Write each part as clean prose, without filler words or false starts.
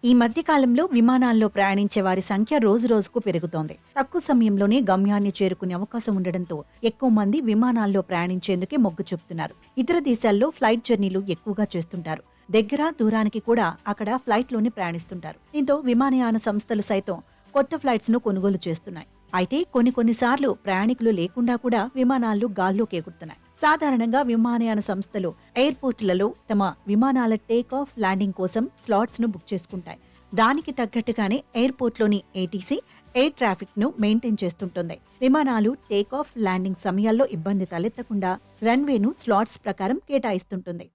ఈ మధ్య కాలంలో విమానాల్లో ప్రయాణించే వారి సంఖ్య రోజురోజుకు పెరుగుతోంది. తక్కువ సమయంలోనే గమ్యాన్ని చేరుకునే అవకాశం ఉండడంతో ఎక్కువ మంది విమానాల్లో ప్రయాణించేందుకే మొగ్గు చూపుతున్నారు. ఇతర దేశాల్లో ఫ్లైట్ జర్నీలు ఎక్కువగా చేస్తుంటారు. దగ్గర దూరానికి కూడా అక్కడ ఫ్లైట్లోనే ప్రయాణిస్తుంటారు. దీంతో విమానయాన సంస్థలు సైతం కొత్త ఫ్లైట్స్ ను కొనుగోలు చేస్తున్నాయి. అయితే కొన్నిసార్లు ప్రయాణికులు లేకుండా కూడా విమానాలు గాల్లోకి ఎగురుతున్నాయి. సాధారణంగా విమానయాన సంస్థలు ఎయిర్పోర్టులలో తమ విమానాల టేక్ ఆఫ్ ల్యాండింగ్ కోసం స్లాట్స్ ను బుక్ చేసుకుంటాయి. దానికి తగ్గట్టుగానే ఎయిర్పోర్ట్లోని ఏటీసీ ఎయిర్ ట్రాఫిక్ ను మెయింటైన్ చేస్తుంటుంది. విమానాలు టేక్ ఆఫ్ ల్యాండింగ్ సమయాల్లో ఇబ్బంది తలెత్తకుండా రన్వేను స్లాట్స్ ప్రకారం కేటాయిస్తుంటుంది.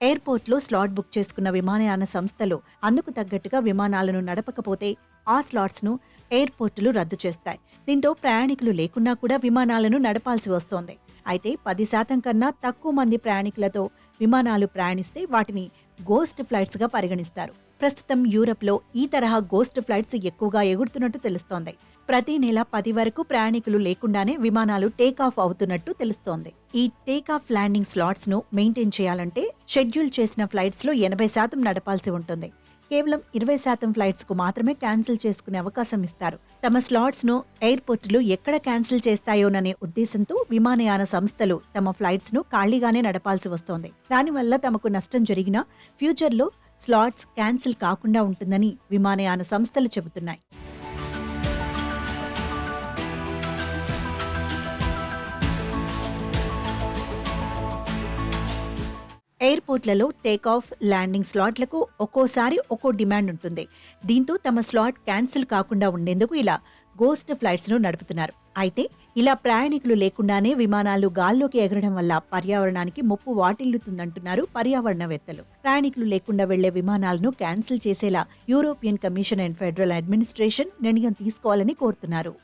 ఎయిర్పోర్ట్లో స్లాట్ బుక్ చేసుకున్న విమానయాన సంస్థలు అందుకు తగ్గట్టుగా విమానాలను నడపకపోతే ఆ స్లాట్స్ను ఎయిర్పోర్టులు రద్దు చేస్తాయి. దీంతో ప్రయాణికులు లేకున్నా కూడా విమానాలను నడపాల్సి వస్తోంది. అయితే 10% కన్నా తక్కువ మంది ప్రయాణికులతో విమానాలు ప్రయాణిస్తే వాటిని గోస్ట్ ఫ్లైట్స్గా పరిగణిస్తారు. ప్రస్తుతం యూరప్లో ఈ తరహా గోస్ట్ ఫ్లైట్స్ ఎక్కువగా ఎగురుతున్నట్టు తెలుస్తోంది. ప్రతి నెల 10 వరకు ప్రయాణికులు లేకుండానే విమానాలు టేక్ ఆఫ్ అవుతున్నట్టు తెలుస్తోంది. ఈ టేక్ ఆఫ్ ల్యాండింగ్ స్లాట్స్ ను మెయింటైన్ చేయాలంటే షెడ్యూల్ చేసిన ఫ్లైట్స్ లో 80% నడపాల్సి ఉంటుంది. కేవలం 20% ఫ్లైట్స్ కు మాత్రమే క్యాన్సిల్ చేసుకునే అవకాశం ఇస్తారు. తమ స్లాట్స్ ను ఎయిర్పోర్టులు ఎక్కడ క్యాన్సిల్ చేస్తాయోననే ఉద్దేశంతో విమానయాన సంస్థలు తమ ఫ్లైట్స్ ను ఖాళీగానే నడపాల్సి వస్తోంది. దానివల్ల తమకు నష్టం జరిగినా ఫ్యూచర్లో స్లాట్స్ క్యాన్సిల్ కాకుండా ఉంటుందని విమానయాన సంస్థలు చెబుతున్నాయి. ఎయిర్పోర్ట్లలో టేక్ ఆఫ్ ల్యాండింగ్ స్లాట్లకు ఒక్కోసారి ఒక్కో డిమాండ్ ఉంటుంది. దీంతో తమ స్లాట్ క్యాన్సిల్ కాకుండా ఉండేందుకు ఇలా గోస్ట్ ఫ్లైట్స్ ను నడుపుతున్నారు. అయితే ఇలా ప్రయాణికులు లేకుండానే విమానాలు గాల్లోకి ఎగరడం వల్ల పర్యావరణానికి ముప్పు వాటిల్లుతుందంటున్నారు పర్యావరణవేత్తలు. ప్రయాణికులు లేకుండా వెళ్లే విమానాలను క్యాన్సిల్ చేసేలా European commission and federal administration నిర్ణయం తీసుకోవాలని కోరుతున్నారు.